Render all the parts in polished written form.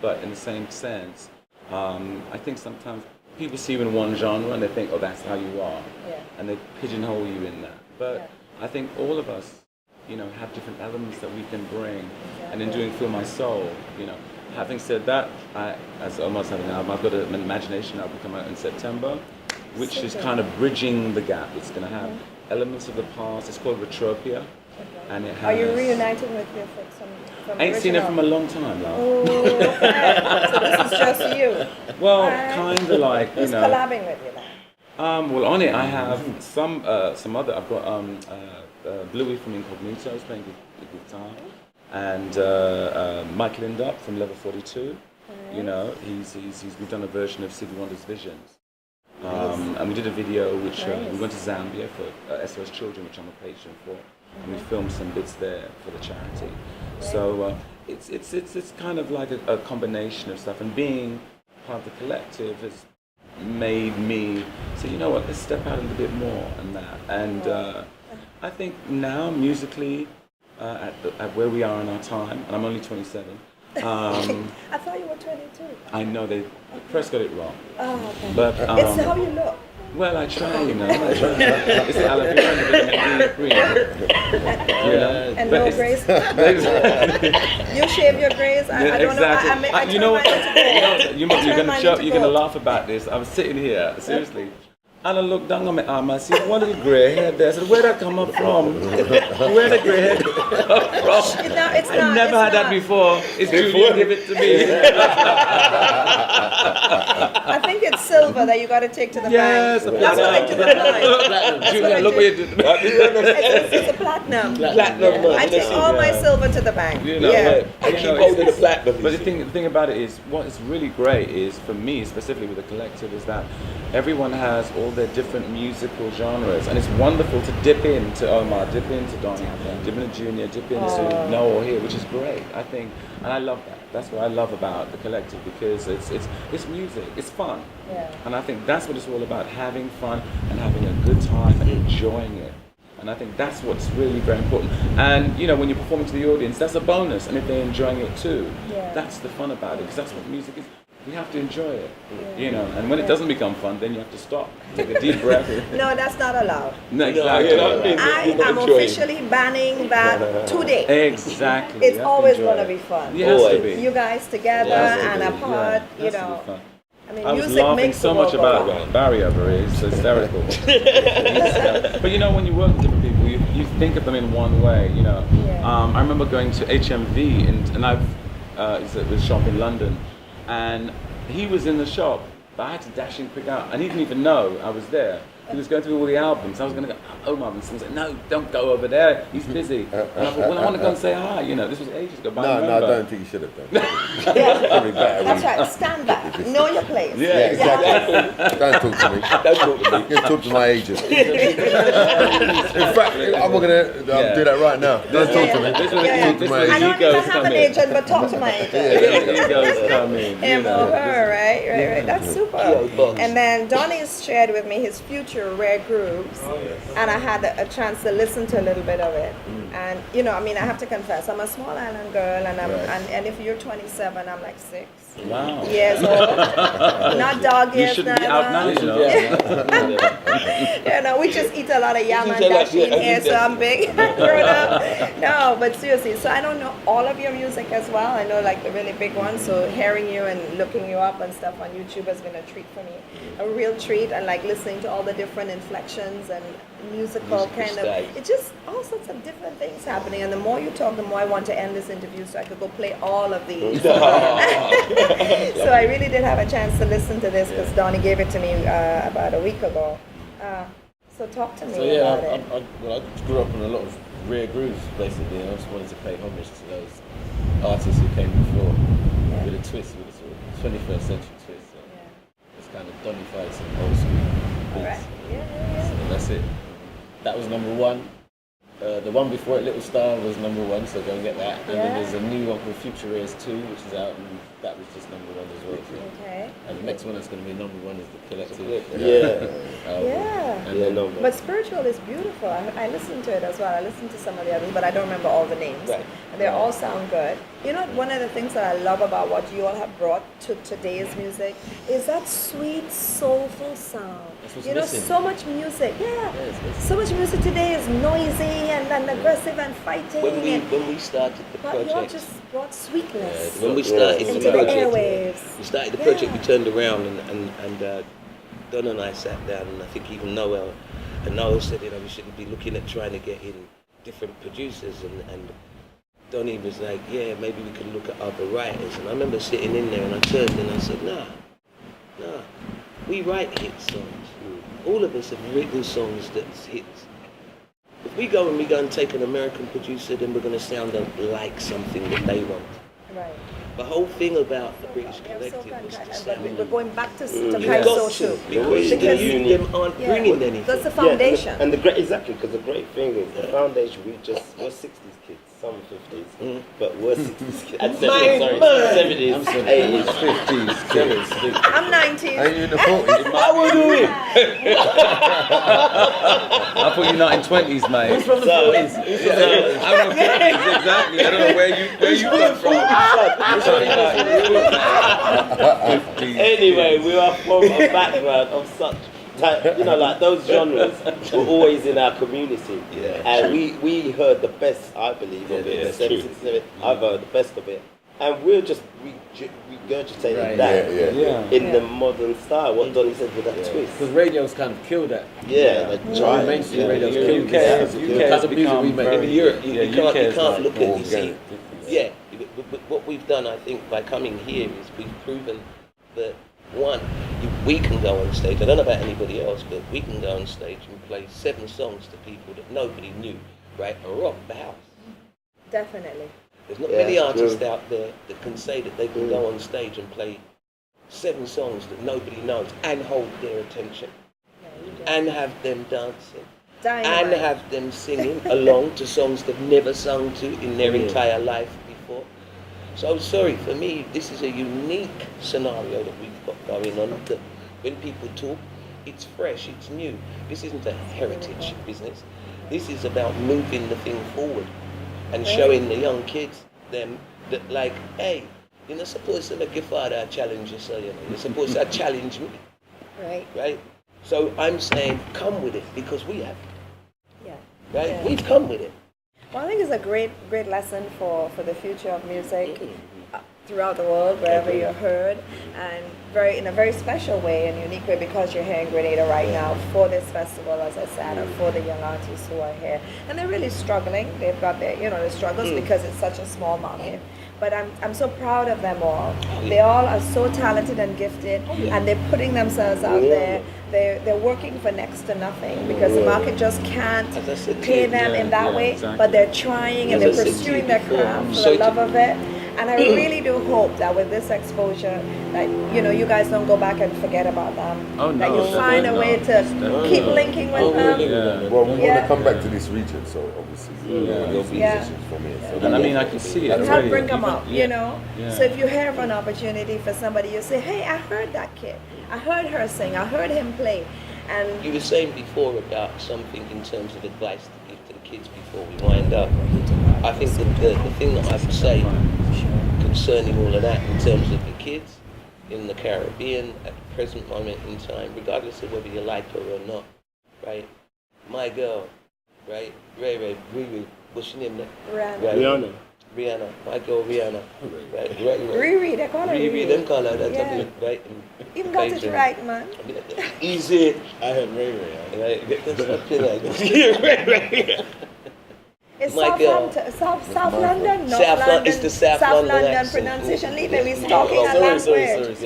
But in the same sense, I think sometimes people see you in one genre and they think, oh, that's how you are. Yeah. And they pigeonhole you in that. But Yeah. I think all of us, have different elements that we can bring. Exactly. And in doing Feel My Soul, having said that, as almost have an album, I've got an Imagination album come out in September, which is kind of bridging the gap. It's going to have elements of the past. It's called Retropia. And it has... Are you reuniting with your folks from I ain't seen it from a long time, love. Oh, okay. So this is just you. Well, kind of like, Who's collabing with you then? Well, on it I have some other. I've got Bluey from Incognito is playing the guitar, and Mike Lindup from Level 42. We've done a version of Stevie Wonder's Visions. And we did a video which we went to Zambia for SOS Children, which I'm a patron for, and we filmed some bits there for the charity. So it's kind of like a combination of stuff, and being part of the collective has made me say, you know what, let's step out a little bit more and that. And I think now musically, at where we are in our time, and I'm only 27. I thought you were 22. I know the press got it wrong. Oh, okay. But it's how you look. Well, I try, It's the aloe vera green. And no grays. You shave your grays. I don't know. I you know what? You're gonna laugh about this. I was sitting here, seriously. And I looked down on my arm, I see one little grey hair there. I said, where'd that come up from? Where'd the grey hair come from? I never had that before. It's Julian, give it to me. I think it's silver that you got to take to the bank. That's what I do the bank. Julian, look what you did. It's a platinum. I take all my silver to the bank. I keep holding the platinum. But the thing about it is, what is really great is, for me, specifically with the collective, is that everyone has all their different musical genres, and it's wonderful to dip into Omar, dip into Donny, dip into Junior, dip into Noel here, which is great, I think, and I love that. That's what I love about the collective, because it's music, it's fun, and I think that's what it's all about, having fun and having a good time and enjoying it. And I think that's what's really very important. And when you're performing to the audience, that's a bonus, and if they're enjoying it too, that's the fun about it, because that's what music is. You have to enjoy it, and when it doesn't become fun, then you have to stop, take a deep breath. No, that's not allowed. No, exactly. I am officially banning that today. Exactly. It's always going to be fun. It has to be. You guys together and apart, I mean, I was music laughing makes so the much world about Barry over here. It's hysterical. But when you work with different people, you think of them in one way. I remember going to HMV, and it's a shop in London. And he was in the shop, but I had to dash in quick out. And he didn't even know I was there. He was going through all the albums. I was going to go, Omar, and someone said, no, don't go over there. He's busy. And I thought, well, I want to go and say hi. This was ages ago. No, I don't think you should have done. That's right. Stand back. Know your place. Yeah, exactly. Don't talk to me. Don't talk to me. You talk to my agent. In fact, I'm not going to do that right now. Don't talk to me. Talk to my agent. I don't even have an agent, but talk to my agent. Egos coming. Him or her, right? That's super. And then Donnie's shared with me his future rare grooves, and I had a chance to listen to a little bit of it. And I have to confess, I'm a small island girl, and and if you're 27, I'm like 6 years old. Not dog years. You should be out now, we just eat a lot of yam and dashi in here, so I'm big grown up. No, but seriously, so I don't know all of your music as well. I know like the really big ones, so hearing you and looking you up and stuff on YouTube has been a treat for me, a real treat, and like listening to all the different inflections and musical kind of, it's just all sorts of different things happening. And the more you talk, the more I want to end this interview so I could go play all of these. So I really did have a chance to listen to this because Donnie gave it to me about a week ago. So talk to me about it. I grew up on a lot of rare grooves, basically. I just wanted to pay homage to those artists who came before with a twist, with a sort of 21st century twist. So it's kind of Donny-fied some old school beats. Right. So that's it. That was number one. The one before it, Little Star, was #1, so go and get that. And Yeah. then there's a new one called Future Ears 2, which is out, and that was just #1 as well. So. Okay. And the next one that's going to be #1 is The Collective. Yeah. album. Yeah. And Yeah, then, no. But Spiritual is beautiful. I listened to it as well. I listened to some of the others, but I don't remember all the names. Right. And they all sound good. You know, one of the things that I love about what you all have brought to today's music is that sweet, soulful sound. That's what's You know, missing. so much music. Yeah. it's missing. So much music today is noisy and aggressive and fighting. When we started the But you all project, just brought sweetness when we started into the the project, airwaves. we started the project, we Yeah. turned around and Don and I sat down, and I think even Noel, and Noel said, you know, we shouldn't be looking at trying to get in different producers, and Donnie was like, yeah, maybe we could look at other writers. And I remember sitting in there and I turned and I said, nah, we write hit songs. All of us have written songs that's hits. If we go and take an American producer, then we're going to sound like something that they want. Right. The whole thing about the British Yeah, Collective so was to but sound. we're going back to You've Kai got Social. to, because Because- them aren't Yeah. bringing anything. That's the Yeah, foundation. and the great, exactly, because the great thing is the foundation. We're 60s kids, some 50s, but we're 60s kids. And 70s, 80s, 50s, 70s. I'm 90s. Ain't you in the 40s? I will do it. I thought you're not in 20s, mate. Who's from the 40s? I'm in 50s, exactly. I don't know where you come from. Anyway, we are from a background of such, you know, like those genres were always in our community. Yeah. And we heard the best, I believe, of it. Yeah, The that's true. 77, I've heard the best of it. And we're just regurgitating Right, that yeah. in the modern style. What Donnie said with that twist. Because radio's kind of killed that. Yeah, they tried. Mainstream Yeah, radio's UK killed has- that. UK The has type of music become we make. very- In Europe, you, Yeah, you can't, UK you is can't like look at, you see, organic. yeah, but what we've done, I think, by coming here is we've proven that, one, we can go on stage, I don't know about anybody else, but we can go on stage and play 7 songs to people that nobody knew, right, and rock the house. Definitely. There's not Yeah, many it's artists true. out there that can say that they can go on stage and play 7 songs that nobody knows and hold their attention Yeah, you do. and have them dancing. Dynamite. And have them singing along to songs they've never sung to in their entire life before. So sorry, for me, this is a unique scenario that we've got going on. That when people talk, it's fresh, it's new. This isn't a heritage business. This is about moving the thing forward and showing the young kids them that, like, hey, you're not supposed to make your father challenge you, so you know, you're supposed to challenge me, Right. right? So I'm saying, come with it, because we have. Yeah. Right? Yeah. We've come with it. Well, I think it's a great lesson for the future of music throughout the world, wherever you're heard, and in a very special way and unique way, because you're here in Grenada right now for this festival, as I said, and for the young artists who are here. And they're really struggling. They've got their struggles because it's such a small market. But I'm so proud of them all. They all are so talented and gifted, and they're putting themselves out there. They're working for next to nothing because the market just can't As I said to pay you, them in that way. exactly. But they're trying and As I they're said to you pursuing their before, craft for sorry the to- love of it. And I really do hope that with this exposure, that you guys don't go back and forget about them. Oh, that no, you find a definitely way not. to Definitely keep not. linking with Oh, them. really? Yeah. Well, we want Yeah. to come back to this region, so obviously you'll be Yeah. musicians from here. So And I mean, I can see it And help already. bring them Even- up, yeah, you know. yeah. So if you have an opportunity for somebody, you say, "Hey, I heard that kid. I heard her sing. I heard him play," and You were saying before about something in terms of advice to give to the kids before we wind up. I think that the thing that I would say concerning all of that in terms of the kids in the Caribbean at the present moment in time, regardless of whether you like her or not, right? My girl, right? Ray, what's your name now? Rihanna. Right? Rihanna, my girl Rihanna, right? Riri, they call her Riri, them Riri. call her that, Yeah. right? Even got it right, man. Easy. I heard Ray Ray. Right, that's something like that. It's My girl. South London, North South Lon- London. it's the South London accent. pronunciation. Leave it. We're talking a Sorry. language.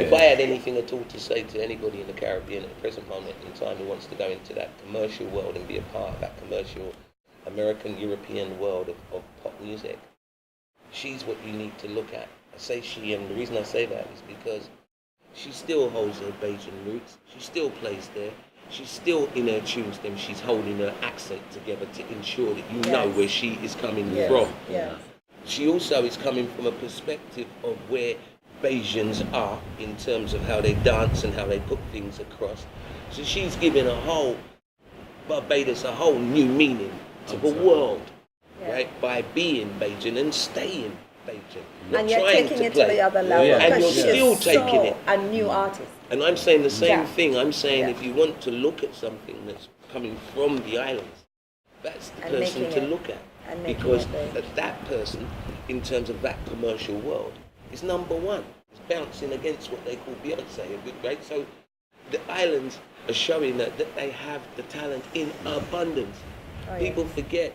If I had anything at all to say to anybody in the Caribbean at the present moment in time who wants to go into that commercial world and be a part of that commercial American, European world of pop music, she's what you need to look at. I say she, and the reason I say that is because she still holds her Bajan roots. She still plays there. she's still in her tunes, then she's holding her accent together to ensure that you know where she is coming from. Yes. She also is coming from a perspective of where Bajans are in terms of how they dance and how they put things across. So she's giving Barbados a whole new meaning to the world, right? By being Bajan and staying Bajan. And you're taking it to the other level. And you're still taking it. A new artist. And I'm saying the same thing. I'm saying if you want to look at something that's coming from the islands, that's the person to look at. Because that person, in terms of that commercial world, is number one. It's bouncing against what they call Beyonce, right? So the islands are showing that they have the talent in abundance. People forget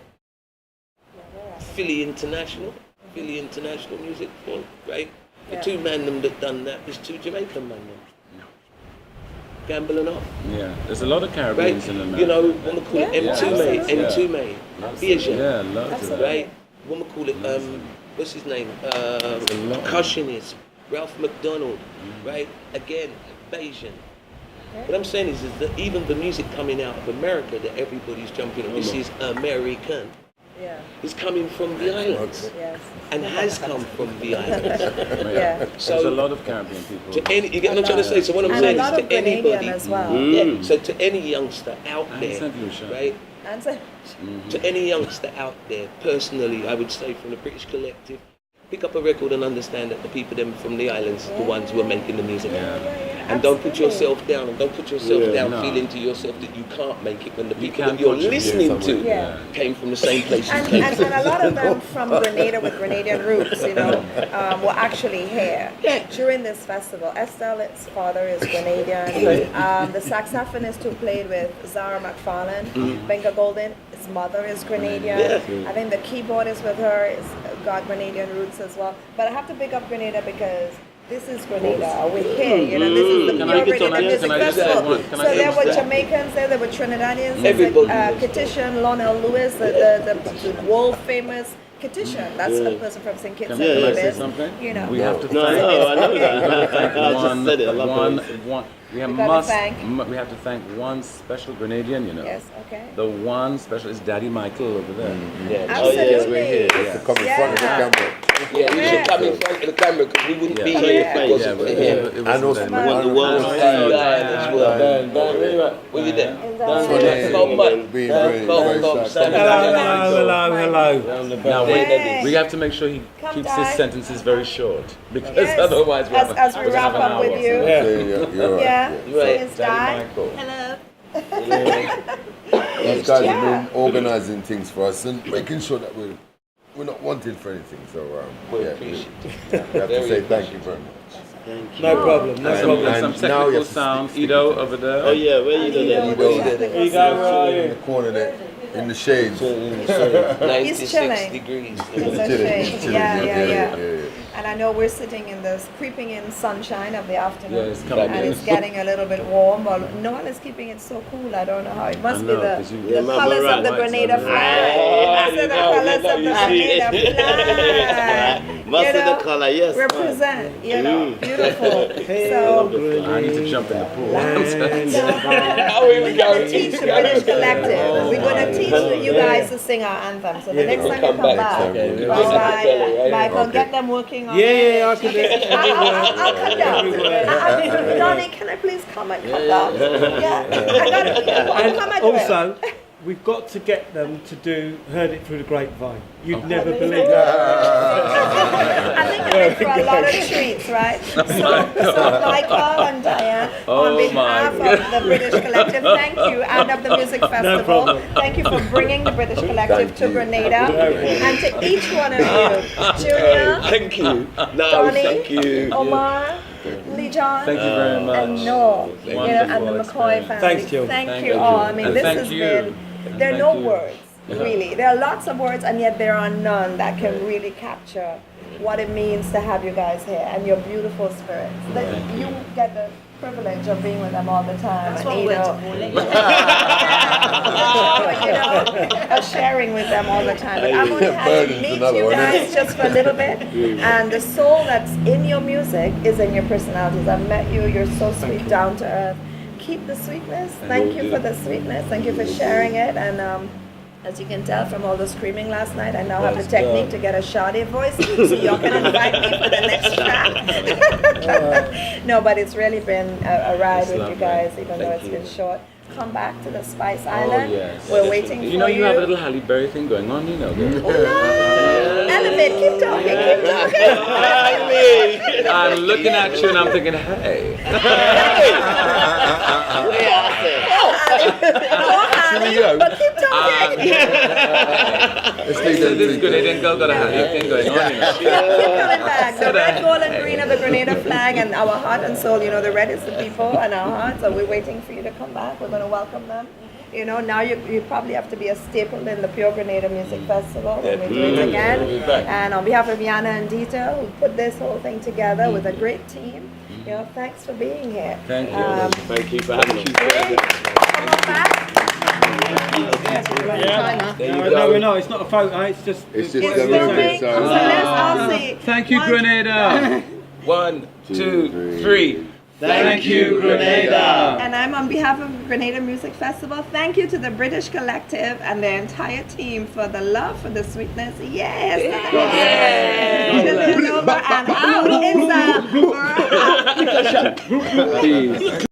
Philly International Music, right? The two man them that done that was two Jamaican man them. Gamble and off. Yeah, there's a lot of Caribbeans in America. You know, what we call it M2 May, Vision. Yeah, loads of right? What we call it, what's his name? Percussionist, Ralph McDonald, right? Again, Bayesian. What I'm saying is that even the music coming out of America that everybody's jumping on, this is American. Yeah. Is coming from the islands. Yes. And has come from the islands. So there's a lot of Caribbean people. You get what I'm trying to say? So what I'm saying is to anybody, as well. yeah, so to any youngster out there, right? To any youngster out there, personally, I would say from the British collective, pick up a record and understand that the people them from the islands are the ones who are making the music. And don't put yourself down, and don't put yourself down feeling to yourself that you can't make it when the people that you're listening to came from the same place you came from. And a lot of them from Grenada with Grenadian roots, you know, were actually here during this festival. Estelle's father is Grenadian. The saxophonist who played with Zara McFarlane, Benga Golden, his mother is Grenadian. I think the keyboardist with her is got Grenadian roots as well. But I have to pick up Grenada because this is Grenada. We're here, you know. This is the pure Grenada Music Festival. So there were Jamaicans there were Trinidadians. Katishan, Lonel Lewis, the world famous Katishan. That's a person from St. Kitts and Nevis. You know. We have to we have to thank one special Grenadian, you know. Yes, okay. The one special is Daddy Michael over there. Absolutely. We're here. To come in front of the camera. Yeah, we should come in front of the camera because we wouldn't be here if it wasn't for him. And also The world's dying as well. Were you there? Hello. Now we have to make sure he keeps his sentences very short because otherwise as we wrap up with you. Right. Hello. These guys have been organising things for us and making sure that we're not wanted for anything. So we have to say thank you very much. Thank you. No problem. Some technical sound. Ido over there. Oh yeah, where you doing? In the corner there, in the shades. 96 degrees. Yeah. And I know we're sitting in this creeping in sunshine of the afternoon, and it's getting a little bit warm. But no one is keeping it so cool. I don't know how. It must be the colors of the Grenada flag. These are the colors of the Grenada flag. Must be the color, yes. Represent, you know, beautiful. So I need to jump in the pool. we're going to teach the British collective. We're going to teach you guys to sing our anthem. So the next time you come back, Michael, get them working on it. I can do it. I'll come down. Donnie, can I please come and come down? Yeah, I got to come and do it. Also, we've got to get them to do Heard It Through the Grapevine. You'd never believe that. I think you're in for a lot of treats, right? So Michael and Diane, on behalf of the British Collective, thank you, and of the Music Festival, thank you for bringing the British Collective to Grenada, and to each one of you, Julia, Thank you. Donnie, Thank you. Omar, Lee John, Thank you very much. and Noel, you know, and the McCoy family. Thanks, Jill. Thank you all. I mean, And this thank has you. been, there are Thank no you. words, really. There are lots of words, and yet there are none that can really capture what it means to have you guys here and your beautiful spirits. That you get the privilege of being with them all the time. That's and, what you we're know, sharing with them all the time. But I'm only had to meet you guys just for a little bit, and the soul that's in your music is in your personalities. I've met you. You're so sweet, down to earth. keep the sweetness. Thank you for the sweetness. Thank you for sharing it. And as you can tell from all the screaming last night, I now have the technique to get a Sade voice, so y'all can invite me for the next track. No, but it's really been a ride with you guys, even though it's been short. Come back to the Spice Island. Yes. We're waiting for you. You know, you have a little Halle Berry thing going on, you know. Elevate, keep talking, keep talking. I'm looking at you and I'm thinking, hey. But keep talking. Let's leave This is good. They didn't go got a Halle thing going on, you know. Keep coming back. The red, gold, and green of the Grenada flag, and our heart and soul. You know, the red is the people and our heart. So we're waiting for you to come back. We're going to welcome them. You know, now you probably have to be a staple in the Pure Grenada Music Festival when we do it again. And on behalf of Yana and Dita, who put this whole thing together with a great team, you know, thanks for being here. Thank you. Thank you for having me. Come on back. No, we're not. It's not a photo. It's just. It's just It's the filming. movie, So so. let's all see. Thank you, Grenada. 1, 2, 3. Thank you, Grenada. And I'm on behalf of Grenada Music Festival. Thank you to the British Collective and their entire team for the love, for the sweetness. Yes. Gillian over and out. It's a Peace.